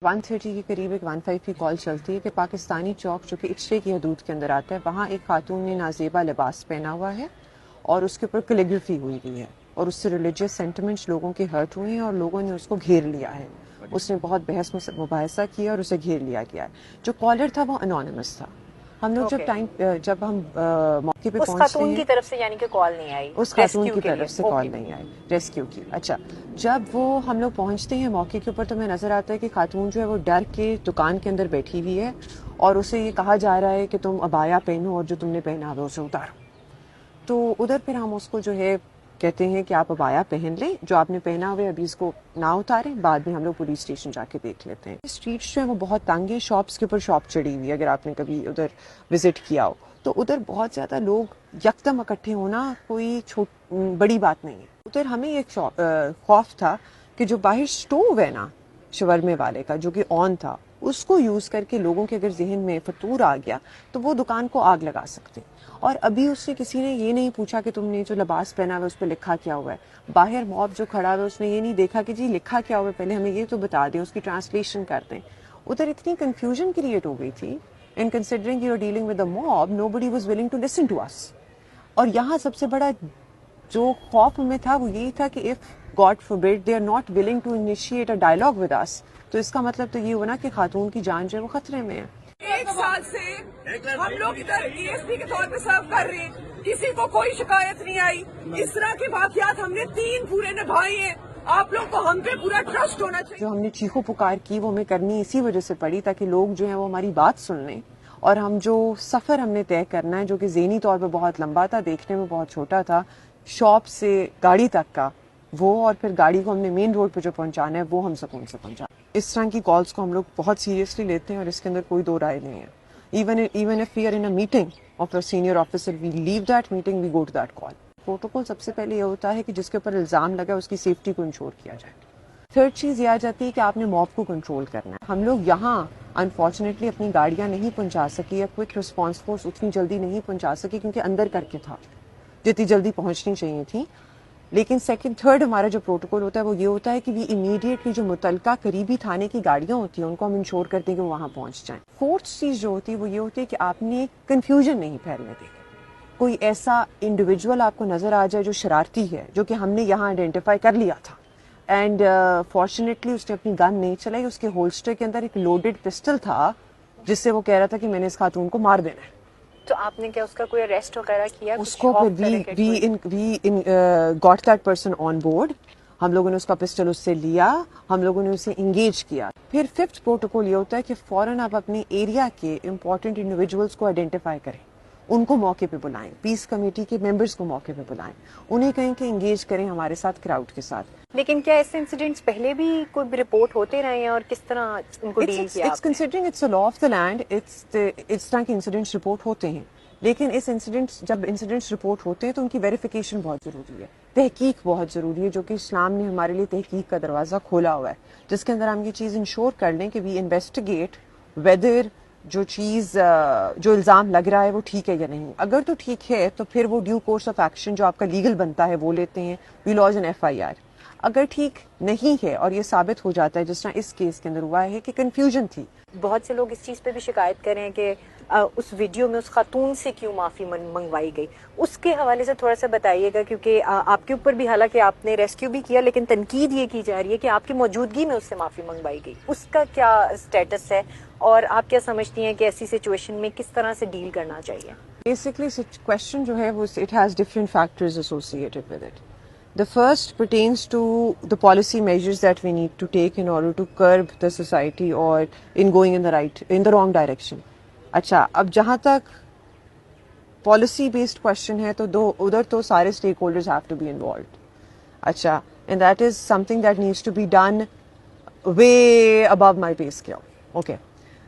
1:30 کے قریب ایک 15 کی کال چلتی ہے کہ پاکستانی چوک جو کہ اچرے کی حدود کے اندر آتا ہے وہاں ایک خاتون نے نازیبا لباس پہنا ہوا ہے اور اس کے اوپر کیلیگرافی ہوئی ہوئی ہے اور اس سے ریلیجیس سینٹیمنٹس لوگوں کے ہرٹ ہوئے ہیں اور لوگوں نے اس کو گھیر لیا ہے. اس نے بہت بحث مباحثہ کیا اور اسے گھیر لیا گیا ہے. جو کالر تھا وہ انونیمس تھا. ہم لوگ جب ہم موقع پہ اس پہنچتے خاتون ہیں کی طرف سے یعنی کہ کال نہیں آئی, اس خاتون کی طرف سے کال نہیں آئی ریسکیو کی. اچھا جب وہ ہم لوگ پہنچتے ہیں موقع کے اوپر تو ہمیں نظر آتا ہے کہ خاتون جو ہے وہ ڈر کے دکان کے اندر بیٹھی ہوئی ہے اور اسے یہ کہا جا رہا ہے کہ تم عبایا پہنو اور جو تم نے پہنا ہوا اسے اتارو. تو ادھر پھر ہم اس کو جو ہے کہتے ہیں کہ آپ عبایا پہن لیں, جو آپ نے پہنا ہوا ہے ابھی اس کو نہ اتاریں, بعد میں ہم لوگ پولیس اسٹیشن جا کے دیکھ لیتے ہیں. اسٹریٹس جو ہے وہ بہت تنگ ہے, شاپس کے اوپر شاپ چڑھی ہوئی ہے. اگر آپ نے کبھی ادھر وزٹ کیا ہو تو ادھر بہت زیادہ لوگ یکدم اکٹھے ہونا کوئی بڑی بات نہیں ہے. ادھر ہمیں ایک خوف تھا کہ جو باہر سٹوو ہے نا شورمے والے کا جو کہ آن تھا, اس کو یوز کر کے لوگوں کے اگر ذہن میں فطور آ گیا تو وہ دکان کو آگ لگا سکتے. اور ابھی اس سے کسی نے یہ نہیں پوچھا کہ تم نے جو لباس پہنا ہوا ہے اس پہ لکھا کیا ہوا ہے. باہر موب جو کھڑا ہوا ہے اس نے یہ نہیں دیکھا کہ جی لکھا کیا ہوا ہے, پہلے ہمیں یہ تو بتا دیں, اس کی ٹرانسلیشن کر دیں. ادھر اتنی کنفیوژن کریٹ ہو گئی تھی. And considering you are dealing with a mob, nobody was willing to listen to us. اور یہاں سب سے بڑا جو خوف ہمیں تھا وہ یہی تھا کہ if God forbid they are not willing to initiate a dialogue with us, تو اس کا مطلب تو یہ ہوا نا کہ خاتون کی جان جو ہے وہ خطرے میں ہے. 1 سال سے ہم لوگ ادھر ESP کے طور پہ سرو کر رہے ہیں, کسی کو کوئی شکایت نہیں آئی. اس طرح کے واقعات ہم نے 3 پورے نبھائے ہیں. آپ لوگ کو ہم پہ پورا ٹرسٹ ہونا چاہیے. جو ہم نے چیخو پکار کی وہ ہمیں کرنی اسی وجہ سے پڑی تاکہ لوگ جو ہیں وہ ہماری بات سن لیں, اور ہم جو سفر ہم نے طے کرنا ہے جو کہ ذہنی طور پہ بہت لمبا تھا, دیکھنے میں بہت چھوٹا تھا, شاپ سے گاڑی تک کا وہ, اور پھر گاڑی کو ہم نے مین روڈ پہ جو پہنچانا ہے وہ ہم سکون سے پہنچا. اس طرح کی کالز کو ہم لوگ بہت سیریسلی لیتے ہیں اور اس کے اندر کوئی دو رائے نہیں ہے. Even if we are in a meeting of a senior officer, we leave that meeting, we go to that call. Protocol سب سے پہلے یہ ہوتا ہے کہ جس کے اوپر الزام لگا اس کی سیفٹی کو انشور کیا جائے. تھرڈ چیز یہ آ جاتی ہے کہ آپ نے موب کو کنٹرول کرنا ہے. ہم لوگ یہاں انفارچونیٹلی اپنی گاڑیاں نہیں پہنچا سکی, یا کوئک رسپانس فورس اتنی جلدی نہیں پہنچا سکی کیونکہ اندر کر کے تھا جتنی جلدی پہنچنی چاہیے تھی. لیکن تھرڈ ہمارا جو پروٹوکول ہوتا ہے وہ یہ ہوتا ہے کہ وی امیڈیٹلی جو متعلقہ قریبی تھانے کی گاڑیاں ہوتی ہیں ان کو ہم انشور کرتے ہیں کہ وہ وہاں پہنچ جائیں. فورتھ چیز جو ہوتی ہے وہ یہ ہوتی ہے کہ آپ نے کنفیوژن نہیں پھیلنے دیں. کوئی ایسا انڈیویجول آپ کو نظر آ جائے جو شرارتی ہے, جو کہ ہم نے یہاں آئیڈینٹیفائی کر لیا تھا, اینڈ فارچونیٹلی اس نے اپنی گن نہیں چلائی, اس کے ہولسٹر کے اندر ایک لوڈڈ پسٹل تھا جس سے وہ کہہ رہا تھا کہ میں نے اس خاتون کو مار دینا ہے. تو آپ نے کیا اس کا کوئی اریسٹ وغیرہ کیا؟ اس کو پھر we got that person on board. ہم لوگوں نے اس کا پسٹل اس سے لیا, ہم لوگوں نے اسے انگیج کیا. پھر ففتھ پروٹوکول یہ ہوتا ہے کہ فوراً آپ اپنے ایریا کے امپورٹنٹ انڈیویجولس کو آئیڈینٹیفائی کریں, ان کو موقع پہ بلائیں, پیس کمیٹی کے ممبرس کو موقع پہ بلائیں, انہیں کہیں کہ انگیج کریں ہمارے ساتھ کراؤڈ کے ساتھ. لیکن کیا ایسے انسیڈنٹس پہلے بھی کوئی رپورٹ ہوتے رہے ہیں اور کس طرح ان کو ڈیل کیا؟ Considering it's a law of the land, اس طرح کے انسیڈنٹس رپورٹ ہوتے ہیں, لیکن جب انسیڈنٹس رپورٹ ہوتے ہیں تو ان کی ویریفیکیشن بہت ضروری ہے, تحقیق بہت ضروری ہے, جو کہ اسلام نے ہمارے لیے تحقیق کا دروازہ کھولا ہوا ہے, جس کے اندر ہم یہ چیز انشور کر لیں کہ وی انویسٹیگیٹ ویدر جو چیز جو الزام لگ رہا ہے وہ ٹھیک ہے یا نہیں. اگر تو ٹھیک ہے تو پھر وہ ڈیو کورس آف ایکشن جو آپ کا لیگل بنتا ہے وہ لیتے ہیں, وی لاج این FIR. اگر ٹھیک نہیں ہے اور یہ ثابت ہو جاتا ہے جس طرح اس کیس کے اندر ہوا ہے کہ کنفیوژن تھی. بہت سے لوگ اس چیز پہ بھی شکایت کر رہے ہیں کہ اس ویڈیو میں اس خاتون سے کیوں معافی منگوائی گئی, اس کے حوالے سے تھوڑا سا بتائیے گا, کیونکہ آپ کے اوپر بھی حالانکہ آپ نے ریسکیو بھی کیا لیکن تنقید یہ کی جا رہی ہے کہ آپ کی موجودگی میں اس سے معافی منگوائی گئی. اس کا کیا اسٹیٹس ہے اور آپ کیا سمجھتی ہیں کہ ایسی سچویشن میں کس طرح سے ڈیل کرنا چاہیے؟ بیسکلی کویشچن جو ہے وہ it has different factors associated with it. The first pertains to the policy measures that we need to take in order to curb the society or in going in the wrong direction. اچھا, اب جہاں تک policy based question ہے تو ادھر تو سارے stakeholders have to be involved. اچھا, and that is something that needs to be done way above my pay scale. Okay.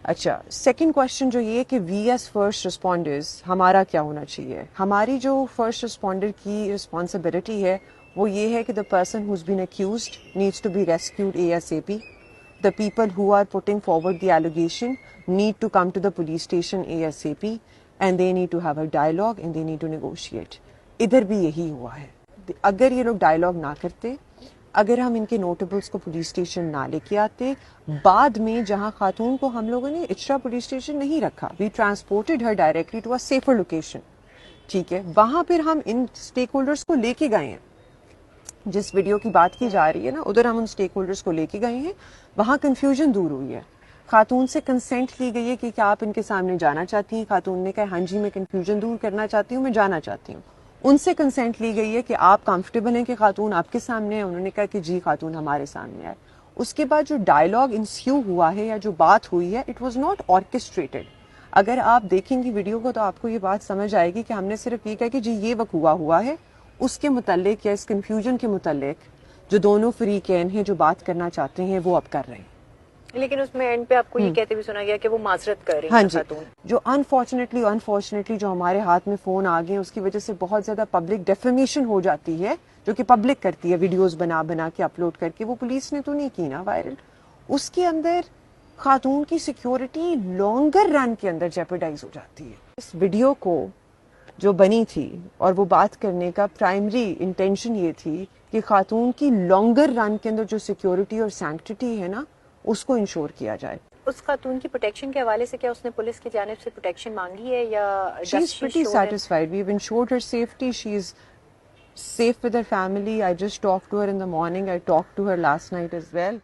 اچھا, سیکنڈ کوشچن جو یہ کہ وی ایز فرسٹ رسپونڈرز ہمارا کیا ہونا چاہیے. ہماری جو فرسٹ رسپونڈر کی رسپانسبلٹی ہے وہ یہ ہے کہ the person who's been accused needs to be rescued ASAP. The people who are putting forward the allegation need to come to the police station ASAP and they need to have a dialogue and they need to negotiate. ادھر بھی یہی ہوا ہے. اگر یہ لوگ dialogue نہ کرتے اگر ہم ان کے نوٹیبلس کو پولیس اسٹیشن نہ لے کے آتے, بعد میں جہاں خاتون کو ہم لوگوں نے اچرا پولیس اسٹیشن نہیں رکھا, we transported her directly to a safer location, ٹھیک ہے, وہاں پھر ہم ان اسٹیک ہولڈرس کو لے کے گئے ہیں. جس ویڈیو کی بات کی جا رہی ہے نا, ادھر ہم ان اسٹیک ہولڈرس کو لے کے گئے ہیں, وہاں کنفیوژن دور ہوئی ہے. خاتون سے کنسینٹ لی گئی ہے کہ کیا آپ ان کے سامنے جانا چاہتی ہیں, خاتون نے کہا ہاں جی میں کنفیوژن دور کرنا چاہتی ہوں, میں جانا چاہتی ہوں. ان سے کنسینٹ لی گئی ہے کہ آپ کمفرٹیبل ہیں کہ خاتون آپ کے سامنے ہے, انہوں نے کہا کہ جی خاتون ہمارے سامنے ہے. اس کے بعد جو ڈائلاگ انسیو ہوا ہے یا جو بات ہوئی ہے, اٹ واز ناٹ آرکیسٹریٹڈ. اگر آپ دیکھیں گی ویڈیو کو تو آپ کو یہ بات سمجھ آئے گی کہ ہم نے صرف یہ کہا کہ جی یہ وقوع ہوا ہے, اس کے متعلق یا اس کنفیوژن کے متعلق جو دونوں فریقین ہیں جو بات کرنا چاہتے ہیں وہ اب کر رہے ہیں. لیکن اس میں اینڈ پہ آپ کو یہ کہتے بھی سنا گیا کہ وہ معذرت کر رہی ہاں ہیں جی, خاتون. جو انفارچونیٹلی جو ہمارے ہاتھ میں فون آ گئے اس کی وجہ سے بہت زیادہ پبلک ڈیفیمیشن ہو جاتی ہے, جو کہ پبلک کرتی ہے ویڈیوز بنا بنا کے اپلوڈ کر کے. وہ پولیس نے تو نہیں کی نا وائرل, اس کے اندر خاتون کی سیکیورٹی لانگر رن کے اندر جیپرڈائز ہو جاتی ہے. اس ویڈیو کو جو بنی تھی اور وہ بات کرنے کا پرائمری انٹینشن یہ تھی کہ خاتون کی لانگر رن کے اندر جو سیکیورٹی اور سینکٹیٹی ہے نا, اس کو انشور کیا جائے. اس خاتون کی پروٹیکشن کے حوالے سے کیا اس نے پولیس کی جانب سے پروٹیکشن مانگی ہے یا She is pretty satisfied. We've ensured her safety. She's safe with her family. I just talked to her in the morning. I talked to her last night as well.